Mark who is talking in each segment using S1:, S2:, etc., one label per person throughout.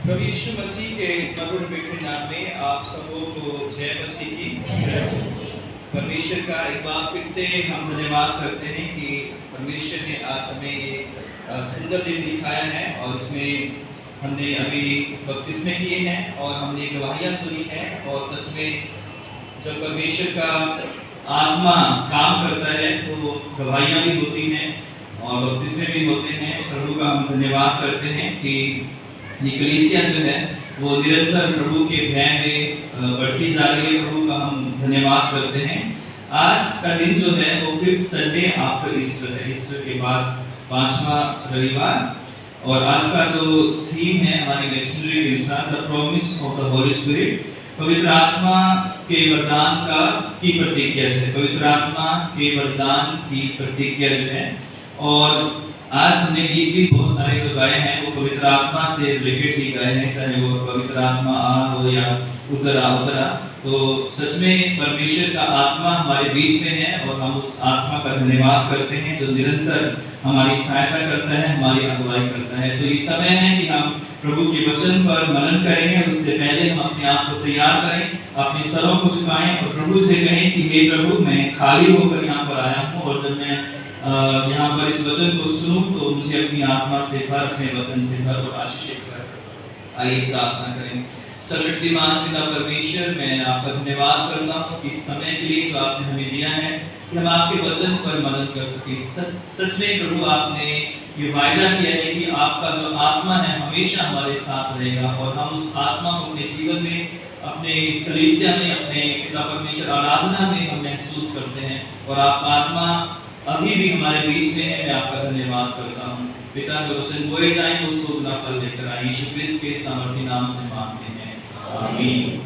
S1: प्रभु यीशु मसीह के मधुर मीठे नाम में आप सबों को जय मसीह की। परमेश्वर का एक बार फिर से हम धन्यवाद करते हैं कि परमेश्वर ने आज हमें ये सुंदर दिन दिखाया है और इसमें हमने अभी बपतिस्मे किए हैं और हमने गवाहियाँ सुनी हैं। और सच में जब परमेश्वर का आत्मा काम करता है तो गवाहियाँ भी होती हैं और बपतिस्मे भी होते हैं। प्रभु का हम धन्यवाद करते हैं कि ये कलीसिया जो है वो निरंतर प्रभु के भय में बढ़ती जा रही है। प्रभु का हम धन्यवाद करते हैं। आज का दिन जो है वो 5th संडे आफ्टर ईस्टर है, ईस्टर के बाद 5वां रविवार। और आज का जो थीम है हमारी मिशनरी के अनुसार the promise of the Holi spirit, पवित्र आत्मा के वरदान का की प्रतिज्ञा है, पवित्र आत्मा के वरदान की प्रतिज्ञा जो है। और आज हमने गीत भी बहुत सारे जो गाए हैं वो पवित्र आत्मा से रिलेटेड ही गाए हैं, चाहे वो पवित्र आत्मा आ हो या उतरा। तो सच में परमेश्वर का आत्मा हमारे बीच में है और हम उस आत्मा का धन्यवाद करते हैं जो निरंतर हमारी सहायता करता है, हमारी अगुवाई करता है। तो ये समय है कि हम प्रभु के वचन पर मनन करेंगे। उससे पहले हम अपने आप को तैयार करें, अपने सरों को झुकाएं और प्रभु से कहें कि हे प्रभु, मैं खाली होकर यहाँ पर आया हूँ और जब मैं यहाँ पर इस वचन को सुनूं तो मुझे अपनी आत्मा से भर, अपने वचन से भर और आशीषित कर। आइए प्रार्थना करें। सर्वशक्तिमान पिता परमेश्वर, मैं आपका धन्यवाद करता हूँ कि इस समय के लिए जो आपने हमें दिया है कि हम आपके वचन पर मनन कर सकें। सच में प्रभु, आपने ये वायदा किया है कि आपका जो आत्मा है हमेशा हमारे साथ रहेगा और हम उस आत्मा को अपने जीवन में, अपने इस कलीसिया में, अपने पिता परमेश्वर आराधना में हम महसूस करते हैं। और आप आत्मा अभी भी हमारे बीच में है। मैं आपका धन्यवाद करता हूँ पिता, जो वचन बोए जाएं वो 100 गुना फल लेकर आए। यीशु क्रिस्त के सामर्थी नाम से मांगते हैं, आमीन।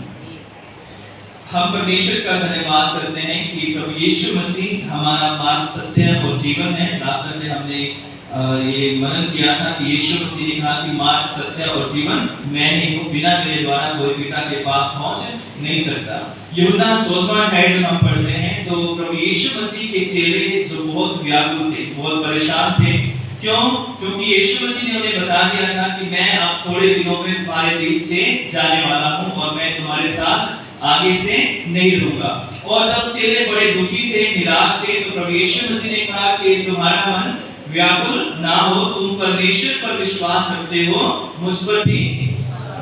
S1: हम परमेश्वर का धन्यवाद करते हैं कि प्रभु यीशु मसीह हमारा मार्ग, सत्य और जीवन है। लास्ट संडे हमने ये मनन किया था कि यीशु मसीह ने कहा कि मार्ग, सत्य और जीवन मैं ही हूँ, बिना मेरे द्वारा कोई पिता के पास पहुंच नहीं सकता। यूहन्ना 14वां अध्याय जब हम पढ़ते हैं तो प्रभु यीशु मसीह के चेले जो बहुत व्याकुल थे, बहुत परेशान थे। क्यों? क्योंकि यीशु मसीह ने उन्हें बता दिया था कि मैं अब थोड़े दिनों में तुम्हारे बीच से जाने वाला हूँ और मैं तुम्हारे साथ आगे से नहीं रहूंगा। और जब चेले बड़े दुखी थे, निराश थे, तो प्रभु यीशु मसीह ने कहा कि तुम्हारा मन व्याकुल ना हो, तुम परमेश्वर पर विश्वास रखते हो, मुझ पर भी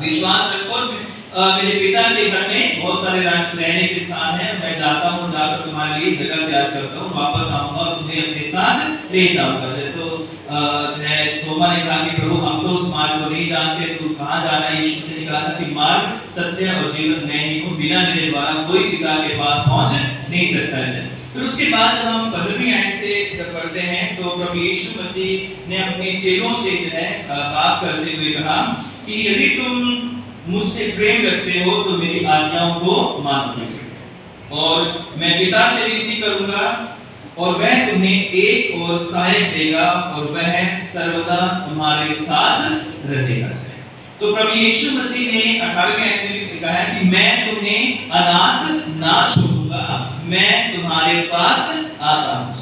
S1: विश्वास रखो। मेरे पिता के घर में बहुत सारे रहने के स्थान हैं, मैं जाता हूँ, जाकर तुम्हारे लिए जगह तैयार करता हूँ, वापस आऊंगा और तुम्हें अपने साथ ले जाऊंगा। तो थोमा ने कहा कि प्रभु, हम तो उस मार्ग को नहीं जानते, तू कहाँ जा रहा है? यीशु से कहा था कि मार्ग, सत्य और जीवन मैं ही हूँ, बिना मेरे द्वारा कोई पिता के पास पहुंच नहीं सकता है। फिर उसके बाद जब हम 15वीं आयत से जब पढ़ते हैं तो प्रभु यीशु मसीह ने अपने चेलों से जो है बात करते हुए कहा कि यदि तुम मुझसे प्रेम रखते हो तो मेरी आज्ञाओं को मान लीजिए। और मैं पिता से विनती करूंगा और वह तुम्हें एक और सहायक देगा और वह सर्वदा तुम्हारे साथ रहेगा। तो प्रभु यीशु मसीह ने 18वें आयत में कहा कि मैं तुम्हें अनाथ ना छोड़ूंगा, मैं तुम्हारे पास आता हूं।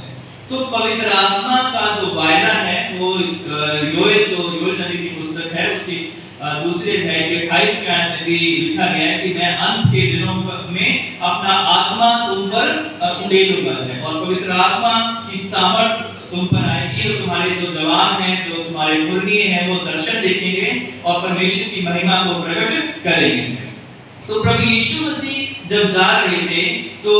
S1: तो पवित्र आत्मा का जो वायदा है वो योएल नबी की पुस्तक है, उसकी दूसरे अध्याय के 28वें आयत में भी लिखा गया है कि मैं अंत के दिनों में अपना आत्मा तुम पर उड़ेलूंगा। और पवित्र आत्मा की सामर्थ तुम पर आएगी और तुम्हारे जो जवान हैं, जो तुम्हारे पुरनिये हैं, वो दर्शन देखेंगे और परमेश्वर की महिमा को प्रकट करेंगे। तो प्रभु यीशु मसीह जब जा रहे थे तो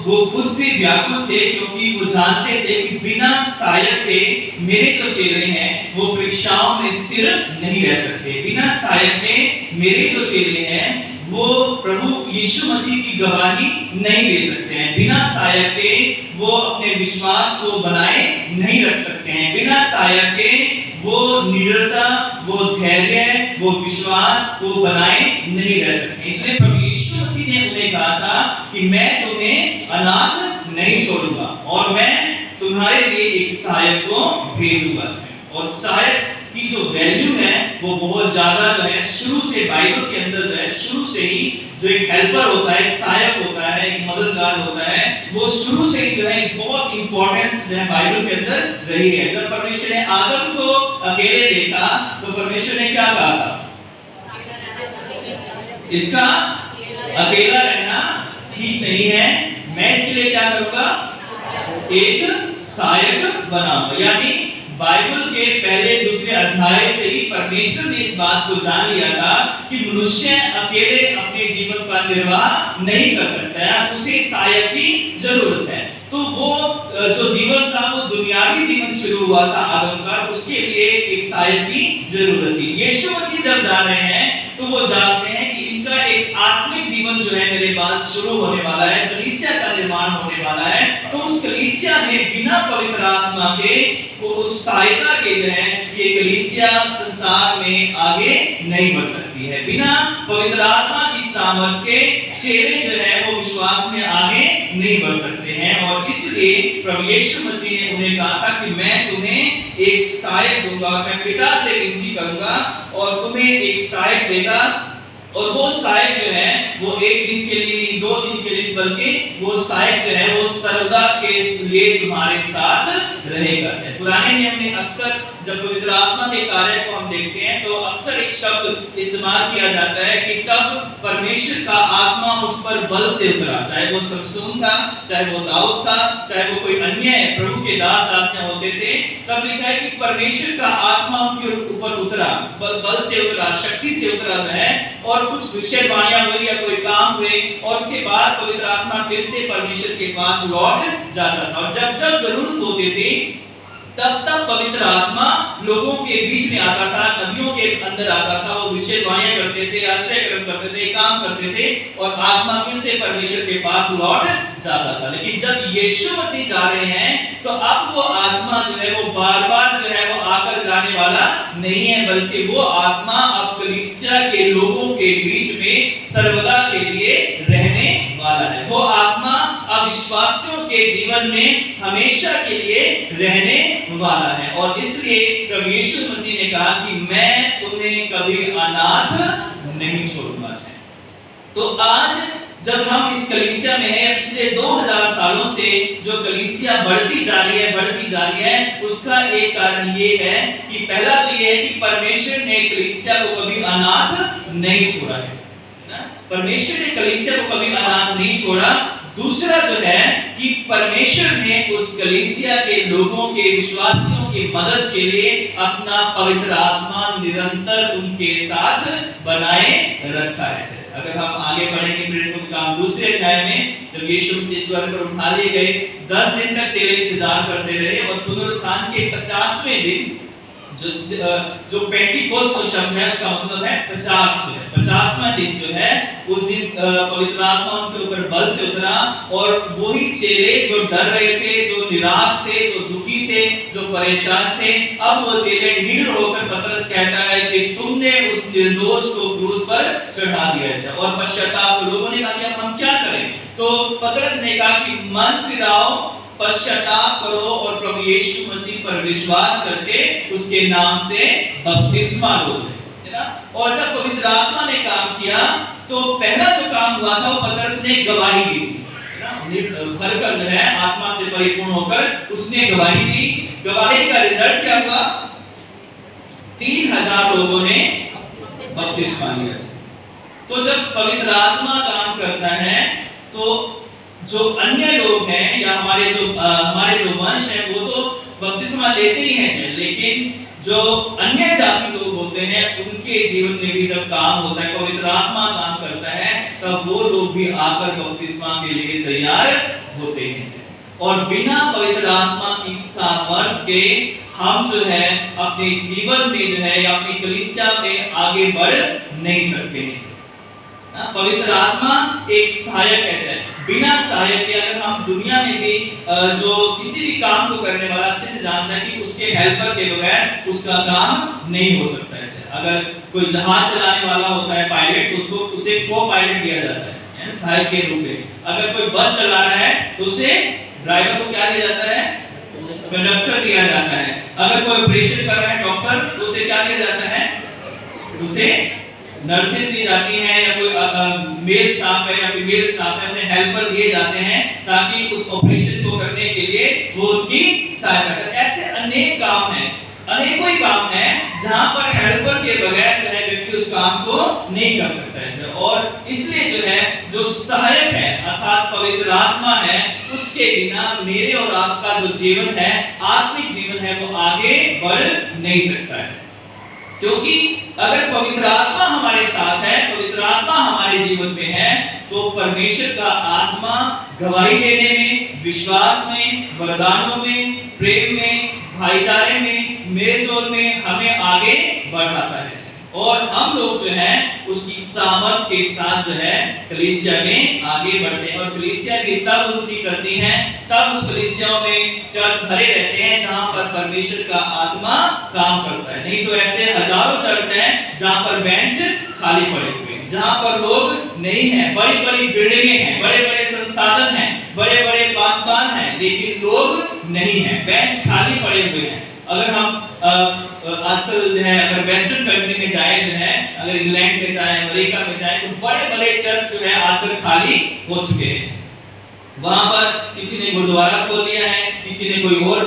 S1: वो खुद भी व्याकुल थे, क्योंकि वो जानते थे कि बिना सहायक के मेरे जो चेले हैं वो परीक्षाओं में स्थिर नहीं रह सकते। बिना सहायक के मेरे जो चेले हैं वो प्रभु यीशु मसीह की गवाही नहीं दे सकते हैं। बिना सहायक के वो अपने विश्वास को बनाए नहीं रख सकते हैं। बिना सहायक के वो निडरता, वो धैर्य, वो विश्वास को बनाए नहीं रह सकते। इसलिए प्रभु यीशु मसीह ने उन्हें कहा था कि मैं तुम्हें अनाथ नहीं छोड़ूंगा और मैं तुम्हारे लिए एक सहायक को भेजूंगा। और सहायक की जो वैल्यू है वो बहुत ज्यादा जो है, शुरू से बाइबल के अंदर जो है, शुरू से ही जो एक हेल्पर होता है, एक सहायक होता है, एक मददगार होता है, वो शुरू से ही जो है बहुत इंपॉर्टेंस जो है बाइबल के अंदर रही है। जब परमेश्वर ने आदम को अकेले देखा तो परमेश्वर ने क्या कहा था? इसका अकेला रहना ठीक नहीं है, मैं इसके लिए क्या करूंगा, एक सहायक बनाऊंगा। यानी बाइबल के पहले दूसरे अध्याय से ही परमेश्वर ने इस बात को जान लिया था कि मनुष्य अकेले अपने जीवन का निर्वाह नहीं कर सकता है, उसे सहायक की जरूरत है। तो वो जो जीवन था वो दुनियावी जीवन शुरू हुआ था आदम का, उसके लिए एक सहायक की जरूरत थी। यीशु मसीह जब जा रहे हैं तो वो जानते हैं कि इनका एक आत्मिक जीवन जो है मेरे बाद शुरू होने वाला है, कलीसिया का निर्माण होने वाला है। तो उस कलीसिया में बिना पवित्र आत्मा के वो उस सहायता के जो है ये कलीसिया संसार में आगे नहीं बढ़ सकती है। बिना पवित्र आत्मा की सामर्थ के चेले जो है वो विश्वास में आगे नहीं बढ़ सकते हैं। और इसलिए प्रभु यीशु मसीह ने उन्हें कहा था कि मैं तुम्हें एक सहायक दूंगा, मैं पिता से विनती करूंगा और तुम्हें एक सहायक देगा। और वो सहायक जो है वो एक दिन के लिए नहीं, 2 दिन के लिए, बल्कि वो सहायक जो है वो सर्वदा के लिए तुम्हारे साथ रहेगा। पुराने नियम में अक्सर जब पवित्र आत्मा के कार्य को हम देखते हैं तो अक्सर एक शब्द इस्तेमाल किया जाता है कि तब परमेश्वर का आत्मा उस पर बल से उतरा, चाहे वो समसून था, चाहे वो दाऊद था, चाहे वो कोई अन्य प्रभु के दास दासियां होते थे। तब लिखा है कि परमेश्वर का आत्मा उनके ऊपर उतरा, बल से उतरा, शक्ति से उतरा है, और कुछ भविष्यवाणियां हुई या कोई काम हुए, और उसके बाद पवित्र आत्मा फिर से परमेश्वर के पास लौट जाता था। और जब जब जरूरत होती थी तब तब पवित्र आत्मा लोगों के बीच में आता था, नबियों के अंदर आता था, वो भविष्यवाणियां करते थे, आश्रय ग्रहण करते थे, काम करते थे, और आत्मा फिर से परमेश्वर के पास लौट जाता था। लेकिन जब यीशु मसीह जा रहे हैं तो अब वो आत्मा जो है वो बार-बार जो है वो आकर जाने वाला नहीं है, बल्कि वो आत्मा अब कलीसिया के लोगों के बीच में सर्वदा के लिए रहने वाला है। वो आत्मा अब विश्वासियों के जीवन में हमेशा के लिए रहने वाला है। और इसलिए प्रभु यीशु मसीह ने कहा कि मैं तुम्हें कभी अनाथ नहीं छोड़ूंगा। तो आज जब हम इस कलीसिया में हैं, पिछले 2000 सालों से जो कलीसिया बढ़ती जा रही है, उसका एक कारण ये है कि पहला तो ये है कि परमेश्वर ने कलीसिया को कभी अनाथ नहीं छोड़ा है। परमेश्वर ने कलीसिया को कभी अनाथ नहीं छोड़ा। दूसरा जो है कि परमेश्वर ने उस कलीसिया के लोगों के, विश्वासियों की मदद के लिए अपना पवित्र आत्मा निरंतर उनके साथ बनाए रखा है। अगर हम आगे बढ़ेंगे प्रेरितों के काम दूसरे अध्याय में, जब यीशु मसीह स्वर्ग पर उठा लिए गए, 10 दिन तक चेले इंतजार करते रहे, और पुनरुत्थान के 50वें दिन जो पेंटिकोस्त शब्द है उसका मतलब है 50वां दिन जो है, उस दिन पवित्र आत्मा उनके ऊपर बल से उतरा। और वही चेले जो डर रहे थे, जो निराश थे, जो दुखी थे, जो परेशान थे, अब वो चेले निडर होकर पतरस कहता है कि तुमने उस निर्दोष को क्रूस पर चढ़ा दिया है। और पश्चाताप लोगों ने कहा कि अब हम क्या करें? तो पतरस ने कहा कि मन फिराओ, पश्चाताप करो और प्रभु यीशु मसीह पर विश्वास करके उसके नाम से बपतिस्मा लो, है ना। और जब पवित्र आत्मा ने काम किया तो पहला जो काम हुआ था वो पतरस ने गवाही दी, है ना। भरकर जो है आत्मा से परिपूर्ण होकर उसने गवाही दी। गवाही का रिजल्ट क्या हुआ? 3000 लोगों ने बपतिस्मा लिया। तो जब पवित्र आत्मा काम करता है तो जो अन्य लोग हैं या हमारे जो वंश है वो तो बपतिस्मा लेते ही हैं, लेकिन जो अन्य जाति लोग होते हैं उनके जीवन में भी जब काम होता है, पवित्र आत्मा काम करता है, तब वो लोग भी आकर बपतिस्मा के लिए तैयार होते हैं। और बिना पवित्र आत्मा की सामर्थ के हम जो है अपने जीवन में जो है या अपनी कलीसिया में आगे बढ़ नहीं सकते हैं। पवित्र आत्मा एक सहायक है। बिना सहायक के अगर हम दुनिया में भी जो किसी भी काम को करने वाला अच्छे से जानता है कि उसके हेल्पर के बगैर उसका काम नहीं हो सकता है। अगर कोई जहाज चलाने वाला होता है पायलट, उसको उसे को पायलट दिया जाता है सहायक के रूप में। अगर कोई बस चला रहा है तो उसे ड्राइवर को क्या दिया जाता है? कंडक्टर दिया जाता है। अगर कोई ऑपरेशन कर रहा है डॉक्टर, तो उसे क्या दिया जाता है? उसे नर्सेस दी जाती हैं, या कोई मेल स्टाफ है या फीमेल स्टाफ है, उन्हें हेल्पर दिए जाते हैं ताकि उस ऑपरेशन को करने के लिए वो उनकी सहायता करें। ऐसे अनेक काम हैं, अनेकों ही काम हैं जहां पर हेल्पर के बगैर जो है व्यक्ति उस काम को नहीं कर सकता है। और इसलिए जो है जो सहायक है अर्थात पवित्र आत्मा है, उसके बिना मेरे और आपका जो जीवन है, आत्मिक जीवन है, वो आगे बढ़ नहीं सकता है। क्योंकि अगर पवित्र आत्मा हमारे साथ है, पवित्र आत्मा हमारे जीवन में है, तो परमेश्वर का आत्मा गवाही देने में, विश्वास में, वरदानों में, प्रेम में, भाईचारे में, मेलजोल में हमें आगे बढ़ाता है। और हम लोग जो है उसकी सामर्थ के साथ जो है कलीसिया में आगे बढ़ते हैं। और कलीसिया की तब उन्नति करती है, तब उस कलीसियाओं में चर्च भरे रहते हैं जहां पर परमेश्वर का आत्मा काम करता है। नहीं तो ऐसे हजारों चर्च हैं जहां पर बेंच खाली पड़े हुए हैं, जहां पर लोग नहीं है, बड़ी बड़ी बिल्डिंगें हैं, बड़े बड़े संसाधन हैं, बड़े बड़े पासवान हैं, लेकिन लोग नहीं है, बेंच खाली पड़े हुए हैं। अगर हम आजकल जो है अगर वेस्टर्न कंट्री में जाए, जो है अगर इंग्लैंड में जाए, अमेरिका में जाए, तो बड़े बड़े चर्च जो है आजकल खाली हो चुके हैं। वहां पर किसी ने गुरुद्वारा खोल दिया है, किसी ने कोई और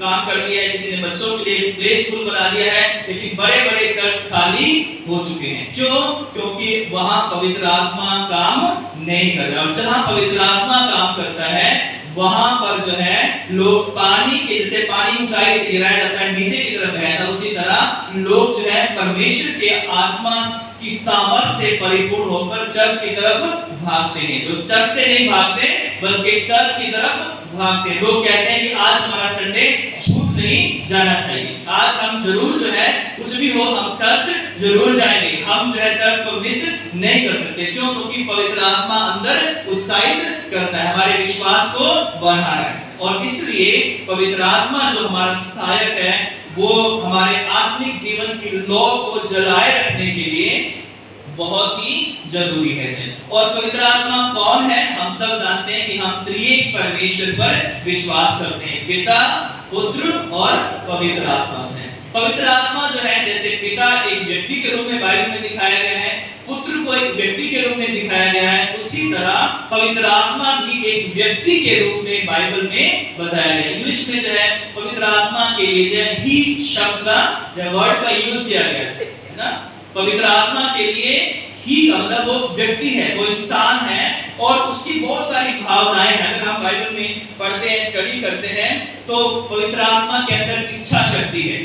S1: काम कर दिया है, किसी ने बच्चों के लिए प्ले स्कूल बना दिया है, लेकिन बड़े बड़े चर्च खाली हो चुके हैं। क्यों? क्योंकि वहां पवित्र आत्मा काम नहीं कर रहा। और जहां पवित्र आत्मा काम करता है वहां पर जो है लोग पानी के, जैसे पानी ऊंचाई से गिराया जाता है नीचे की तरफ बहता, उसी तरह लोग जो है परमेश्वर के आत्मा की सामर्थ से परिपूर्ण होकर चर्च की तरफ भागते हैं। जो चर्च से नहीं भागते बल्कि चर्च की तरफ भागते हैं। लोग कहते हैं कि आज हमारा संडे छूट नहीं जाना चाहिए, आज हम जरूर जो है कुछ भी हो हम चर्च जरूर जाएंगे, हम जो है चर्च को मिस नहीं कर सकते। क्यों? क्योंकि पवित्र आत्मा अंदर उत्साहित करता है, हमारे विश्वास को बढ़ा रहा है। और इसलिए पवित्र आत्मा जो हमारा सहायक है, वो हमारे आत्मिक जीवन की लौ को जलाए रखने के लिए बहुत ही जरूरी है। और पवित्र आत्मा कौन है? हम सब जानते हैं कि हम त्रिएक परमेश्वर पर विश्वास करते हैं, पिता, पुत्र और पवित्र आत्मा है। पवित्र आत्मा जो है, जैसे पिता एक व्यक्ति के रूप में बाइबल में दिखाया गया है, पुत्र को एक व्यक्ति के रूप में दिखाया गया है, उसी तरह पवित्र आत्मा भी एक व्यक्ति के रूप में बाइबल में बताया गया है। इंग्लिश में जो है पवित्र आत्मा के लिए जो है ही शब्द का वर्ड का यूज किया गया है ना। पवित्र आत्मा के लिए ही का मतलब वो व्यक्ति है, वो इंसान है और उसकी बहुत सारी भावनाएं हैं। अगर हम बाइबल में पढ़ते हैं, स्टडी करते हैं, तो पवित्र आत्मा के अंदर इच्छा शक्ति है।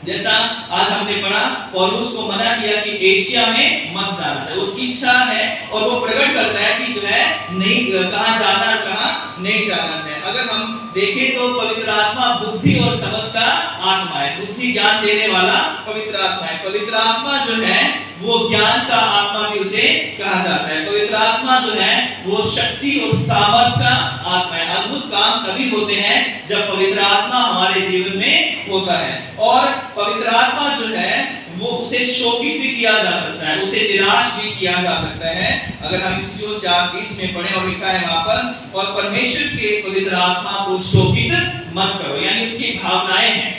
S1: जैसा आज हमने पढ़ा, पौलुस को मना किया कि एशिया में मत जाना चाहिए, उसकी इच्छा है और वो प्रकट करता है कि जो है नहीं कहां जाना कहां नहीं जाना चाहिए। अगर हम देखें तो पवित्र आत्मा बुद्धि और समझ का आत्मा है, बुद्धि ज्ञान देने वाला पवित्र आत्मा है। पवित्र आत्मा जो है वो ज्ञान का आत्मा भी उसे कहा जाता है। पवित्र आत्मा जो है वो शक्ति और सामर्थ्य का आत्मा है। अद्भुत काम तभी होते हैं जब पवित्र आत्मा हमारे जीवन में होता है। और पवित्र आत्मा जो है वो उसे शोकित भी किया जा सकता है, उसे निराश भी किया जा सकता है। अगर हम इफिसियों 4:30 में पढ़ें और लिखा है वहां पर, और परमेश्वर के पवित्र आत्मा को शोकित मत करो, यानी उसकी भावनाएं हैं।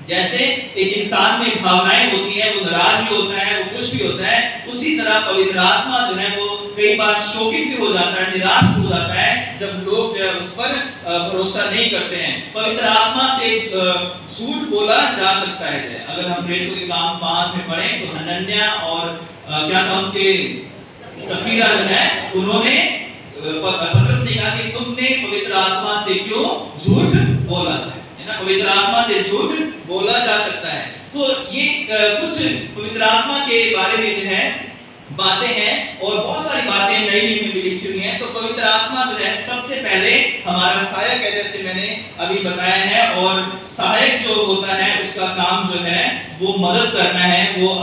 S1: जैसे एक इंसान में भावनाएं होती है, वो नाराज भी होता है, वो खुश भी होता है, उसी तरह पवित्र आत्मा जो है वो कई बार शोकित भी हो जाता है, निराश हो जाता है जब लोग जो है उस पर भरोसा नहीं करते हैं। पवित्र आत्मा से झूठ बोला जा सकता है। अगर हम प्रेरितों के काम 5 में पढ़ें तो हनन्या और क्या था उनके सफीरा जो है, उन्होंने पतरस ने कहा कि तुमने पवित्र आत्मा से क्यों झूठ बोला है ना। पवित्र आत्मा से झूठ बोला जा सकता है। तो ये कुछ पवित्र आत्मा के बारे में जो है बातें हैं और बहुत सारी बातें नई में भी लिखी हुई हैं। तो पवित्र आत्मा जो है सबसे पहले हमारा सहायक है, जैसे मैंने अभी बताया है। और सहायक जो होता है उसका काम जो है वो मदद करना है, वो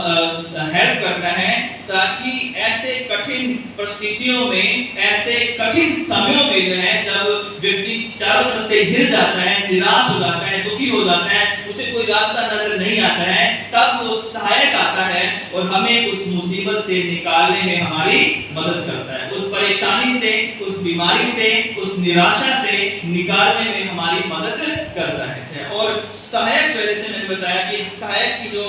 S1: हेल्प करना है, ताकि ऐसे कठिन परिस्थितियों में, ऐसे कठिन समयों में जो है जब व्यक्ति चारों तरफ से घिर जाता है, निराश हो जाता है, दुखी हो जाता है, उसे कोई रास्ता नजर नहीं आता है, तब वो सहायक आता है और हमें उस मुसीबत से निकालने में हमारी मदद करता है। उस परेशानी से, उस बीमारी से, उस निराशा से निकालने में हमारी मदद करता है। और सहायक जो जैसे मैंने बताया कि सहायक की जो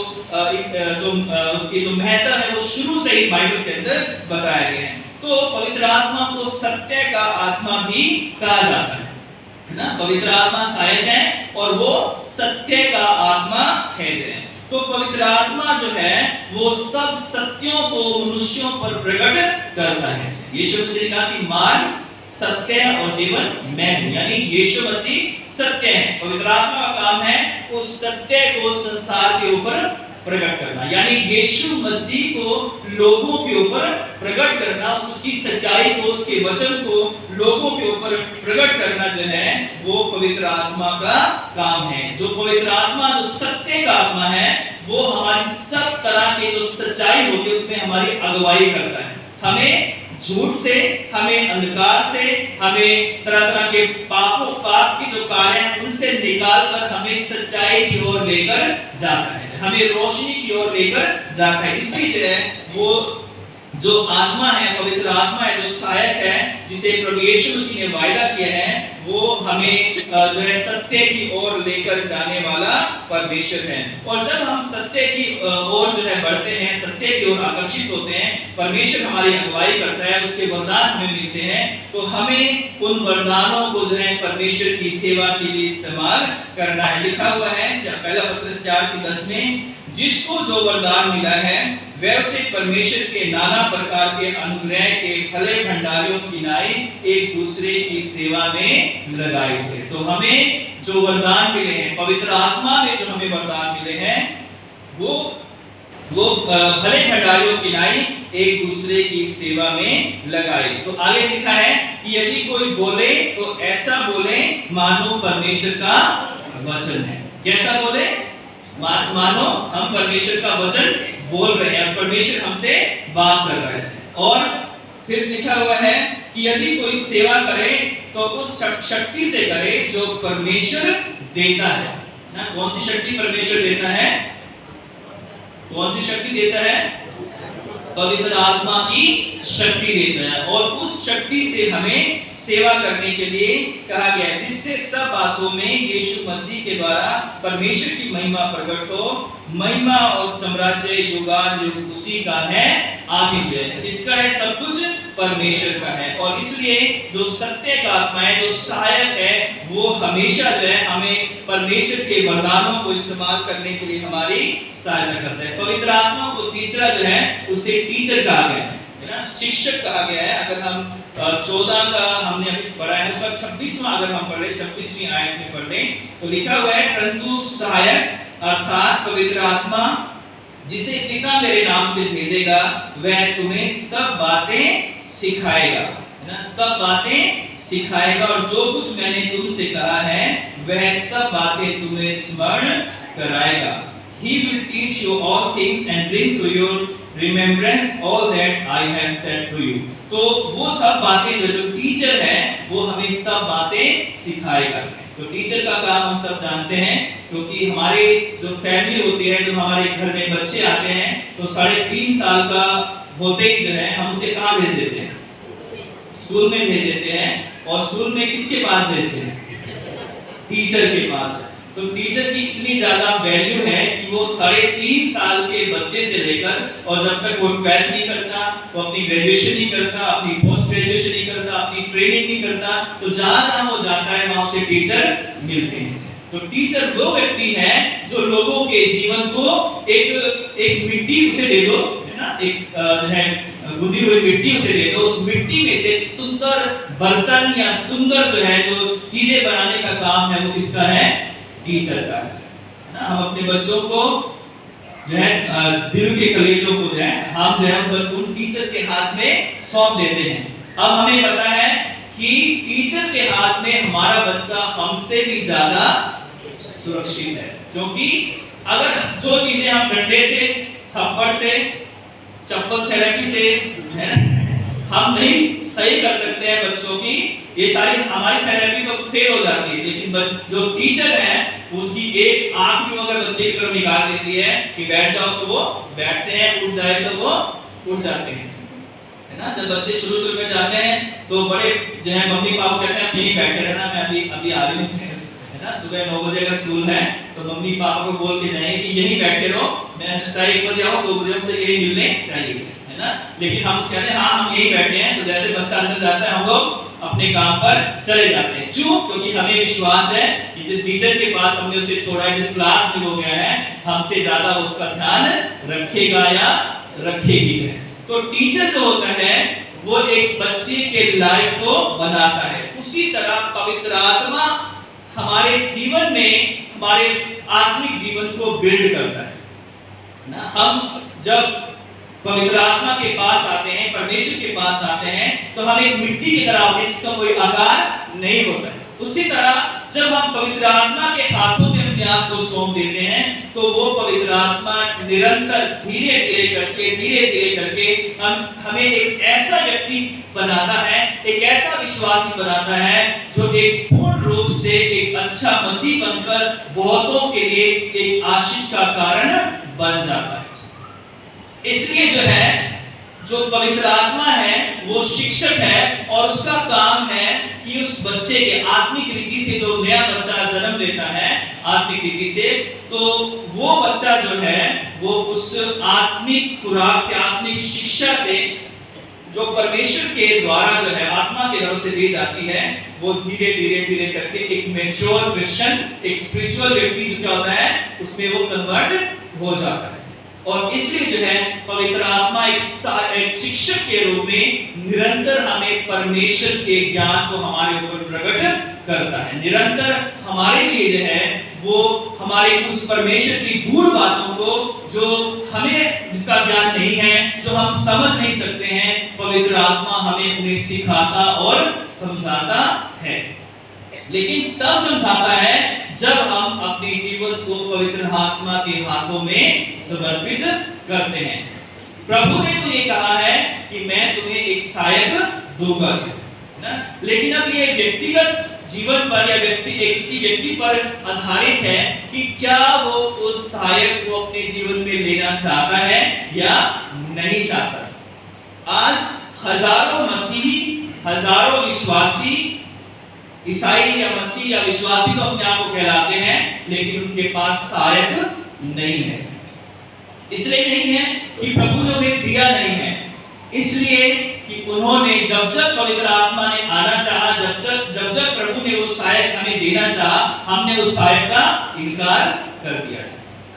S1: उसकी जो महत्व है वो शुरू से ही बाइबल के अंदर बताया गया है। तो पवित्र आत्मा को सत्य का आत्मा भी कहा जाता है ना। पवित्र आत्मा सहायक है और वो सत्य का आत्मा है। तो पवित्र आत्मा जो है वो सब सत्यों को मनुष्यों पर प्रकट करता है। यीशु मसीह ने कहा कि मार्ग, सत्य और जीवन मैं हूं, यानी यीशु मसीह सत्य है। पवित्र आत्मा का काम है उस सत्य को संसार के ऊपर प्रकट करना, यानी यीशु मसीह को लोगों के ऊपर प्रकट करना, उसकी सच्चाई को, उसके वचन को लोगों के ऊपर प्रकट करना जो है वो पवित्र आत्मा का काम है। जो पवित्र आत्मा, जो सत्य का आत्मा है, वो हमारी सब तरह के जो सच्चाई होती है उसमें हमारी अगुवाई करता है। हमें झूठ से, हमें अंधकार से, हमें तरह तरह के पाप के जो कार्य हैं उनसे निकाल कर हमें सच्चाई की ओर लेकर जाता है, हमें रोशनी की ओर लेकर जाता है। इसलिए जो है वो जो आत्मा है, पवित्र आत्मा है, जो सहायक है, जिसे प्रभु यीशु मसीह ने वायदा किया है, वो हमें जो है सत्य की ओर लेकर जाने वाला परमेश्वर है। और जब हम सत्य की ओर जो है बढ़ते हैं, सत्य की ओर आकर्षित होते हैं, परमेश्वर हमारी अगुवाई करता है, उसके वरदान हमें मिलते हैं, तो हमें उन वरदानों को जो है परमेश्वर की सेवा के लिए इस्तेमाल करना है। लिखा हुआ है पहला पत्रस 4:10 में, जिसको जो वरदान मिला है वह उसे परमेश्वर के नाना प्रकार के अनुग्रह के फले भंडारों की नाई एक दूसरे की सेवा में लगाई जाए। तो हमें जो वरदान मिले हैं, पवित्र आत्मा में जो हमें वरदान मिले हैं, वो भले भंडारों की नाई एक दूसरे की सेवा में लगाए। तो आगे लिखा है कि यदि कोई बोले तो ऐसा बोले मानो परमेश्वर का वचन है। कैसा बोले? मानो हम परमेश्वर का वचन बोल रहे हैं, परमेश्वर हमसे बात कर रहा है। और फिर लिखा हुआ है कि यदि कोई सेवा करे तो उस शक्ति से करे जो परमेश्वर देता है ना। कौन सी शक्ति परमेश्वर देता है? कौन सी शक्ति देता है? पवित्र आत्मा की शक्ति देता है। और उस शक्ति से हमें सेवा करने के लिए कहा गया है, जिससे सब बातों में यीशु मसीह के द्वारा परमेश्वर की महिमा प्रकट हो। महिमा और साम्राज्य युगान युग उसी का है, आमीन। जय, इसका है, सब कुछ परमेश्वर का है। और इसलिए जो सत्य का आत्मा है, जो सहायक है, वो हमेशा जो है हमें परमेश्वर के वरदानों को इस्तेमाल करने के लिए हमारी सहायता करता है। पवित्र आत्मा को तीसरा जो है उसे टीचर कहा गया है ना, शिक्षक कहा गया है। अगर हम 14 का हमने अभी पढ़ा है, उसका 26वां अगर हम पढ़े, 26वीं आयत में पढ़े तो लिखा हुआ है, परंतु सहायक अर्थात पवित्र आत्मा जिसे पिता मेरे नाम से भेजेगा वह तुम्हें सब बातें सिखाएगा, है ना, सब बातें सिखाएगा, और जो कुछ मैंने तुमसे कहा है वह सब बातें तुम्हें स्मरण कराएगा। He will teach you all things and bring to your remembrance all that I have said to you। तो वो सब बातें जो टीचर है वो हमें सब बातें सिखाएगा। तो टीचर का काम हम सब जानते हैं, क्योंकि हमारे जो फैमिली होती है, जो हमारे घर में बच्चे आते हैं, तो 3.5 साल का होते ही जो है हम उसे कहाँ भेज देते हैं? स्कूल में भेज देते हैं। और स्कूल में किसके पास भेजते हैं? टीचर के पास। तो टीचर की इतनी ज्यादा वैल्यू है कि वो 3.5 साल के बच्चे से लेकर और जब तक वो 12th नहीं करता, वो अपनी ग्रेजुएशन नहीं करता, अपनी पोस्ट ग्रेजुएशन नहीं करता, अपनी ट्रेनिंग नहीं करता, तो जहां वो जाता है वहां उसे टीचर मिलते हैं। तो टीचर वो व्यक्ति है जो लोगों के जीवन को एक मिट्टी उसे दे दो, है ना, एक जो है गुदी हुई मिट्टी उसे दे दो, उस मिट्टी में से सुंदर बर्तन या सुंदर जो है जो चीजें बनाने का काम है वो किसका है? टीचर का है ना। हम अपने बच्चों को जो है दिल के कलेजों को जो है हम जो है उन टीचर के हाथ में सौंप देते हैं। अब हमें पता है कि टीचर के हाथ में हमारा बच्चा हमसे भी ज्यादा सुरक्षित है, क्योंकि अगर जो चीजें हम डंडे से, थप्पड़ से, चप्पल थेरेपी से हम नहीं सही कर सकते हैं बच्चों की, ये सारी हमारी थेरेपी तो फेल हो जाती है, लेकिन जो टीचर है उसकी एक आंख भी अगर बच्चे की तरफ निकाल देती है कि बैठ जाओ तो वो बैठते हैं, उठ जाए तो वो उठ जाते हैं, है ना। जब बच्चे शुरू में जाते हैं तो बड़े जो है मम्मी पापा कहते हैं यहीं बैठे रहना, मैं अभी आ रही हूँ, है ना। सुबह 9 बजे का स्कूल है तो मम्मी पापा को बोल के जाएंगे कि यहीं बैठे रहो, मैं चाहे 1 बजे आऊँ 2 बजे मुझे यही मिलने चाहिए, है ना। लेकिन हम कहते हैं हाँ हम यहीं बैठे हैं, तो जैसे बच्चा अंदर जाता है हम लोग अपने काम पर चले जाते हैं। क्यों? क्योंकि हमें विश्वास है कि जिस टीचर के पास हमने उसे छोड़ा है, जिस क्लास में वो गया है, हमसे ज्यादा उसका ध्यान रखेगा या रखेगी है। तो टीचर जो होता है वो एक बच्चे के लाइफ को बनाता है। उसी तरह पवित्र आत्मा हमारे जीवन में हमारे आत्मिक जीवन को बिल्ड करता है ना। हम जब पवित्र आत्मा के पास आते हैं, परमेश्वर के पास आते हैं, तो हम एक मिट्टी की तरह होते हैं जिसका कोई आकार नहीं होता है। उसी तरह जब हम पवित्र आत्मा के हाथों में अपने आप को सौंप देते हैं, तो वो पवित्र आत्मा निरंतर धीरे धीरे करके हमें एक ऐसा व्यक्ति बनाता है, एक ऐसा विश्वासी बनाता है जो एक पूर्ण रूप से एक अच्छा मसीह बनकर बहुतों के लिए एक आशीष का कारण बन जाता है। इसलिए जो है, जो पवित्र आत्मा है वो शिक्षक है और उसका काम है कि उस बच्चे के आत्मिक रीति से, जो नया बच्चा जन्म लेता है आत्मिक रीति से, तो वो बच्चा जो है वो उस आत्मिक खुराक से, आत्मिक शिक्षा से जो परमेश्वर के द्वारा जो है आत्मा के द्वारा से दी जाती है, वो धीरे धीरे करके एक मैच्योर क्रिश्चियन, एक स्पिरिचुअल व्यक्ति जो क्या होता है उसमें वो कन्वर्ट हो जाता है। और इसलिए जो है पवित्र आत्मा एक शिक्षक के रूप में निरंतर हमें परमेश्वर के ज्ञान को हमारे ऊपर प्रकट करता है। निरंतर हमारे लिए जो है वो हमारे उस परमेश्वर की गूढ़ बातों को, जो हमें जिसका ज्ञान नहीं है, जो हम समझ नहीं सकते हैं, पवित्र आत्मा हमें उन्हें सिखाता और समझाता है। लेकिन तब समझाता है जब हम अपने जीवन को पवित्र आत्मा के हाथों में समर्पित करते हैं। प्रभु ने तो ये कहा है कि मैं तुम्हें एक सहायक दूंगा ना, लेकिन अब ये व्यक्तिगत जीवन पर या किसी व्यक्ति पर आधारित है कि क्या वो उस सहायक को अपने जीवन में लेना चाहता है या नहीं चाहता। आज हजारों मसीही, हजारों विश्वासी, ईसाई या मसीह या विश्वासी तो अपने आप को कहलाते हैं, लेकिन उनके पास सहायक नहीं है। इसलिए नहीं है कि प्रभु ने उन्हें दिया नहीं है, इसलिए कि उन्होंने जब पवित्र आत्मा ने आना चाहा, जब प्रभु ने वो सहायक हमें देना चाहा, हमने उस सहायक का इनकार कर दिया,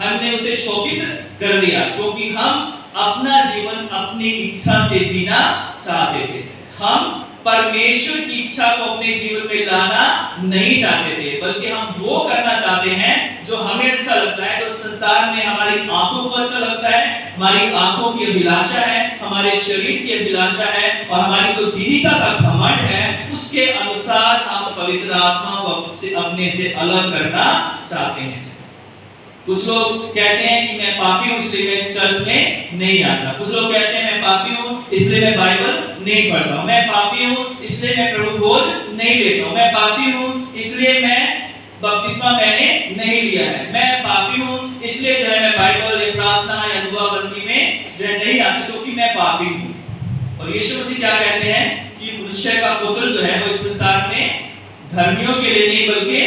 S1: हमने उसे शोकित कर दिया, क्योंकि हम अपना जीवन अपनी इच्छा से जीना चाहते थे। हम परमेश्वर की इच्छा को अपने जीवन में लाना नहीं चाहते थे, बल्कि हम वो करना चाहते हैं जो हमें अच्छा लगता है, जो संसार में हमारी आंखों को अच्छा लगता है, हमारी आंखों की अभिलाषा है, हमारे शरीर की अभिलाषा है और हमारी जो जीविका का घमंड है, उसके अनुसार हम पवित्र आत्मा को अपने से अलग करना चाहते हैं। कुछ लोग कहते हैं कि मैं पापी हूं इसलिए मैं चर्च में नहीं आता। कुछ लोग कहते हैं मैं पापी हूं इसलिए मैं बाइबल नहीं पढ़ता हूं। मैं पापी हूं इसलिए मैं प्रभु भोज नहीं लेता हूं। मैं पापी हूं इसलिए मैं बपतिस्मा मैंने नहीं लिया है। मैं पापी हूं इसलिए जो है मैं बाइबल या प्रार्थना या दुआ बंदी में जो है नहीं आता, क्योंकि मैं पापी हूं। और यीशु मसीह क्या कहते हैं कि मनुष्य का पुत्र जो है वो इस संसार में धर्मियों के लिए नहीं बल्कि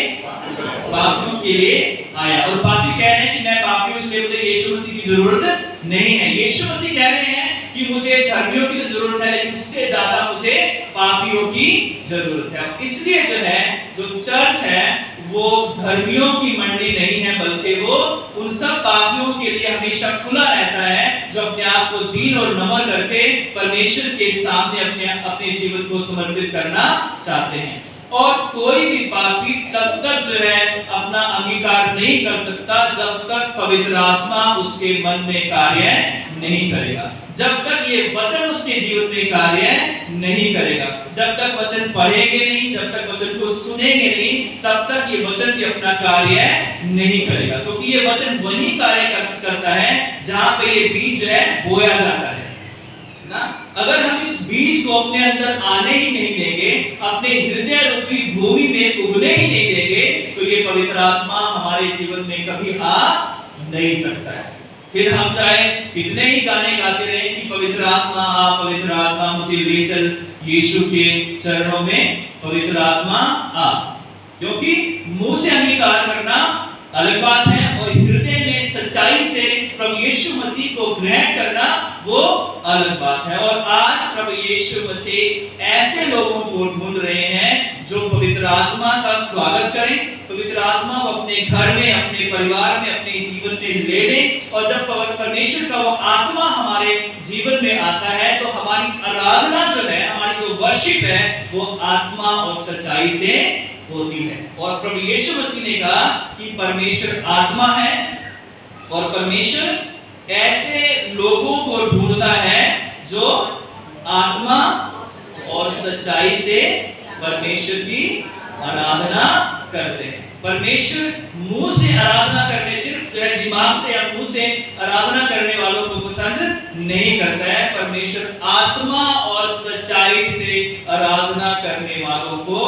S1: पापियों के लिए आया। और पापी कह रहे हैं कि मैं पापी हूं इसलिए मुझे यीशु मसीह की जरूरत नहीं है। यीशु मसीह कह रहे हैं कि मुझे धर्मियों की तो जरूरत है, लेकिन उससे ज्यादा मुझे पापियों की जरूरत है। इसलिए जो है जो चर्च है वो धर्मियों की मंडली नहीं है, बल्कि वो उन सब पापियों के लिए हमेशा खुला रहता है जो अपने आप को दीन और नम्र करके परमेश्वर के सामने अपने जीवन को समर्पित करना चाहते हैं। और कोई भी पापी तब तक जो है अपना अंगीकार नहीं कर सकता जब तक पवित्र आत्मा उसके मन में कार्य नहीं करेगा, जब तक ये वचन उसके जीवन में कार्य नहीं करेगा। जब तक वचन पढ़ेंगे नहीं, जब तक वचन को सुनेंगे नहीं, तब तक ये वचन भी अपना कार्य नहीं करेगा, क्योंकि ये वचन वही कार्य करता है जहां पे ये बीज जो है बोया जाता है ना। अगर हम इस बीज को अपने अंदर आने ही नहीं देंगे, अपने हृदय रूपी भूमि में उगने ही नहीं देंगे, तो ये पवित्र आत्मा हमारे जीवन में कभी आ नहीं सकता है। फिर हम चाहे कितने ही गाने गाते रहे कि पवित्र आत्मा मुझे ले चल यीशु के चरणों में, पवित्र आत्मा आ, क्योंकि मुंह से अंगीकार करना अलग बात है और हृदय में सच्चाई से प्रभु यीशु मसीह को ग्रहण करना वो अलग बात है। और आज प्रभु यीशु मसीह ऐसे लोगों को ढूंढ रहे हैं जो पवित्र आत्मा का स्वागत करें, पवित्र आत्मा को अपने घर में, अपने परिवार में, अपने जीवन में ले लें। और जब परमेश्वर का वो आत्मा हमारे जीवन में आता है तो हमारी आराधना जो है, हमारी जो वर्शिप है, वो आत्मा और सच्चाई से होती है। और प्रभु यीशु मसीह ने कहा कि परमेश्वर आत्मा है और परमेश्वर ऐसे लोगों को ढूंढता है जो आत्मा और सच्चाई से परमेश्वर की आराधना करते हैं। परमेश्वर मुंह से आराधना करने, सिर्फ जो है दिमाग से या मुंह से आराधना करने वालों को पसंद नहीं करता है। परमेश्वर आत्मा और सच्चाई से आराधना करने वालों को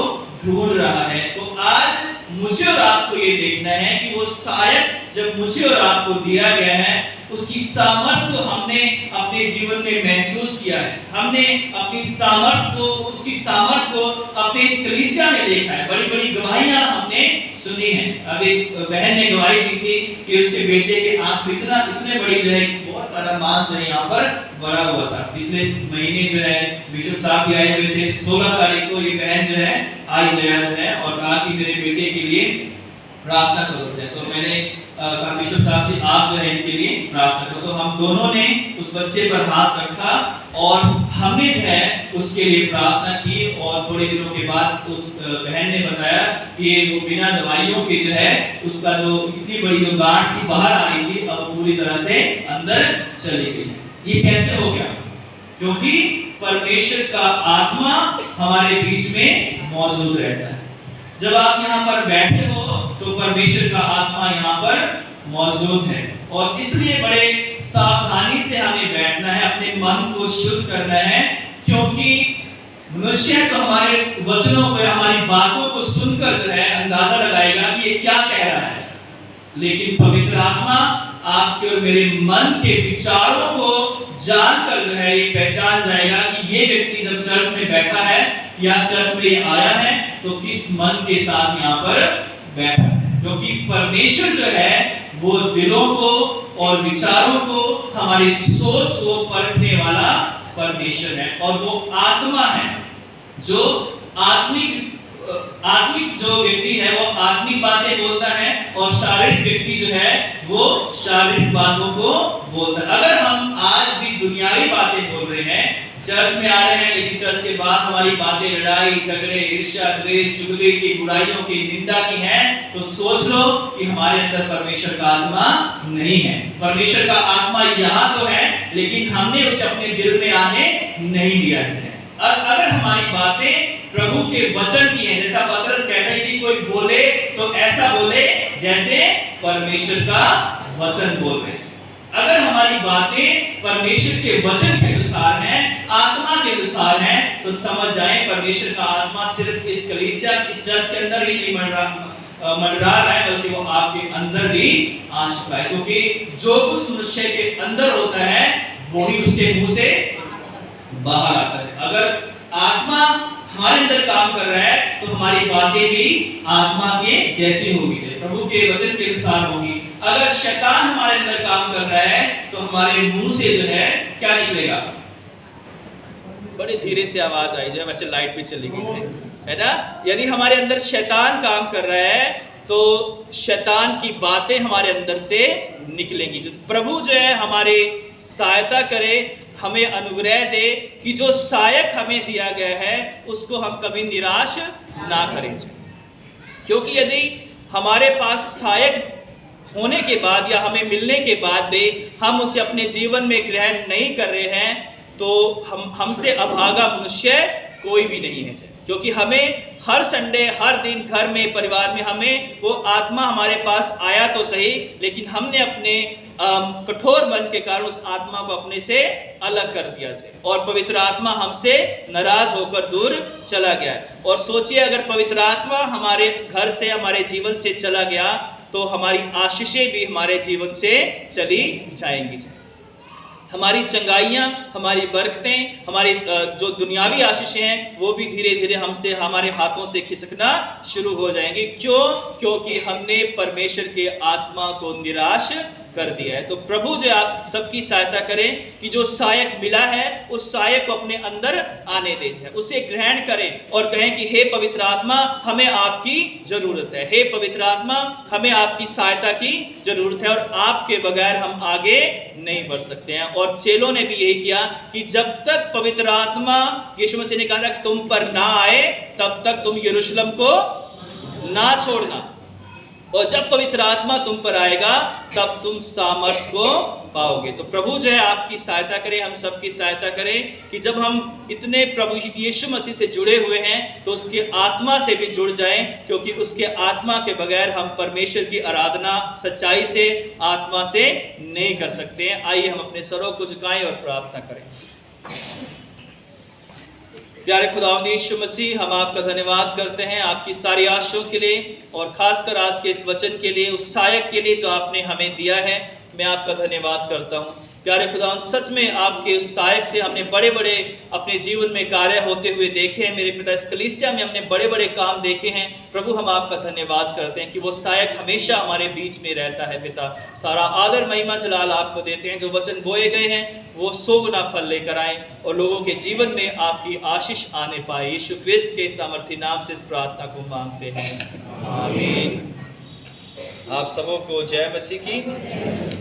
S1: ढूंढ रहा है। तो आज मुझे और आपको ये देखना है कि वो शायद जब मुझे और आपको दिया गया है उसकी सामर्थ को हमने अपने जीवन में महसूस किया है, हमने अपनी सामर्थ को, उसकी सामर्थ को अपने इस कलीसिया में देखा है। बड़ी बड़ी गवाहियां हमने सुनी है। अब एक बहन ने गवाही दी थी कि उसके बेटे के आंख इतने बड़ी जो है, बहुत सारा मांस जो है यहाँ पर बड़ा हुआ था। पिछले महीने जो है बिशप साहब भी आए हुए थे। 16 तारीख को ये बहन जो है आई जो है और कहा कि मेरे बेटे के लिए प्रार्थना करो। तो मैंने कहा बिशप साहब जी आप जो है इनके लिए प्रार्थना करो। तो हम दोनों ने उस बच्चे पर हाथ रखा और हमने जो है उसके लिए प्रार्थना की। और थोड़े दिनों के बाद उस बहन ने बताया कि वो बिना दवाइयों के जो है उसका जो इतनी बड़ी जो गांठ सी बाहर आ रही थी अब पूरी तरह से अंदर चली गई। ये कैसे हो गया? क्योंकि परमेश्वर का आत्मा हमारे बीच में मौजूद रहता है। जब आप यहाँ पर बैठे हो तो परमेश्वर का आत्मा यहाँ पर मौजूद है। और इसलिए बड़े सावधानी से हमें बैठना है, अपने मन को शुद्ध करना है, क्योंकि मनुष्य तो हमारे वचनों पर, हमारी बातों को सुनकर जो है अंदाजा लगाएगा कि ये क्या कह रहा है, लेकिन पवित्र आत्मा आपके और मेरे मन के विचारों को जानकर जो है ये पहचान जाएगा कि ये व्यक्ति जब चर्च में बैठा है या चर्च में आया है तो किस मन के साथ यहाँ पर बैठा है। क्योंकि परमेश्वर जो है वो दिलों को और विचारों को, हमारी सोच को परखने वाला परमेश्वर है। और वो आत्मा है जो आत्मिक जो व्यक्ति है वो आत्मिक बातें बोलता है और शारीरिक व्यक्ति जो है वो शारीरिक बातों को बोलता है। अगर हम आज भी दुनियावी बातें बोल रहे हैं, चर्च में आ रहे हैं, लेकिन चर्च के बाद हमारी बातें लड़ाई झगड़े, ईर्ष्या, द्वेष, चुगली की, बुराइयों की, निंदा की हैं, तो सोच लो कि हमारे अंदर परमेश्वर का आत्मा नहीं है। परमेश्वर का आत्मा यहाँ तो है लेकिन हमने उसे अपने दिल में आने नहीं दिया है। अगर हमारी बातें प्रभु के वचन की है, जैसा पतरस कहता है कि कोई बोले तो ऐसा बोले जैसे परमेश्वर का वचन बोल रहे हैं। अगर हमारी बातें परमेश्वर के वचन के अनुसार हैं, आत्मा के अनुसार हैं, तो समझ जाएं परमेश्वर का आत्मा सिर्फ इस कलीसिया, इस चर्च के अंदर ही नहीं मंडरा रहा है, बल्कि वो आपके अंदर भी आ चुका है। क्योंकि जो कुछ मनुष्य के अंदर होता है वही उसके मुंह से बाहर आता है। अगर आत्मा हमारे अंदर काम कर रहा है तो हमारी बातें भी आत्मा के जैसी होगी, प्रभु के वचन के अनुसार होगी। अगर शैतान हमारे अंदर काम कर रहा है तो हमारे मुंह से जो है क्या निकलेगा? बड़े धीरे से आवाज आई जाए, वैसे लाइट भी चली गई है ना। यदि हमारे अंदर शैतान काम कर रहा है तो शैतान की बातें हमारे अंदर से निकलेंगी। प्रभु जो है हमारे सहायता करे, हमें अनुग्रह दे कि जो सहायक हमें दिया गया है उसको हम कभी निराश ना करें। क्योंकि यदि हमारे पास सहायक होने के बाद या हमें मिलने के बाद भी हम उसे अपने जीवन में ग्रहण नहीं कर रहे हैं तो हमसे अभागा मनुष्य कोई भी नहीं है। क्योंकि हमें हर संडे, हर दिन घर में, परिवार में हमें वो आत्मा हमारे पास आया तो सही, लेकिन हमने अपने कठोर मन के कारण उस आत्मा को अपने से अलग कर दिया है और पवित्र आत्मा हमसे नाराज होकर दूर चला गया। और सोचिए अगर पवित्र आत्मा हमारे घर से, हमारे जीवन से चला गया तो हमारी आशीषें भी हमारे जीवन से चली जाएंगी। हमारी चंगाइयाँ, हमारी बरकतें, हमारी जो दुनियावी आशीषें हैं वो भी धीरे धीरे हमसे, हमारे हाथों से खिसकना शुरू हो जाएंगी। क्यों? क्योंकि हमने परमेश्वर के आत्मा को निराश कर दिया है। तो प्रभु जो आप सबकी सहायता करें कि जो सहायक मिला है उस सहायक को अपने अंदर आने दे जाए, उसे ग्रहण करें और कहें कि हे पवित्र आत्मा, हमें आपकी जरूरत है। हे पवित्र आत्मा, हमें आपकी सहायता की जरूरत है और आपके बगैर हम आगे नहीं बढ़ सकते हैं। और चेलों ने भी यही किया कि जब तक पवित्र आत्मा, यीशु मसीह ने कहा कि तुम पर ना आए तब तक तुम यरूशलेम को ना छोड़ना, और जब पवित्र आत्मा तुम पर आएगा तब तुम सामर्थ को पाओगे। तो प्रभु जो है आपकी सहायता करे, हम सबकी सहायता करें कि जब हम इतने प्रभु यीशु मसीह से जुड़े हुए हैं तो उसके आत्मा से भी जुड़ जाएं, क्योंकि उसके आत्मा के बगैर हम परमेश्वर की आराधना सच्चाई से, आत्मा से नहीं कर सकते हैं। आइए हम अपने सरों को झुकाएं और प्रार्थना करें। प्यारे खुदावंद यीशु मसीह, हम आपका धन्यवाद करते हैं आपकी सारी आशीषों के लिए और खासकर आज के इस वचन के लिए, उस सहायक के लिए जो आपने हमें दिया है। मैं आपका धन्यवाद करता हूँ। प्यारे खुदावंद, सच में आपके उस सहायक से हमने बड़े बड़े अपने जीवन में कार्य होते हुए देखे हैं। मेरे पिता, इस कलीसिया में हमने बड़े बड़े काम देखे हैं। प्रभु, हम आपका धन्यवाद करते हैं कि वो सहायक हमेशा हमारे बीच में रहता है। पिता, सारा आदर महिमा जलाल आपको देते हैं। जो वचन बोए गए हैं वो 100 गुना फल लेकर आए और लोगों के जीवन में आपकी आशीष आने पाए। यीशु क्रिस्त के सामर्थी नाम से इस प्रार्थना को मांगते हैं, आमीन। आप सबों को जय मसीह की।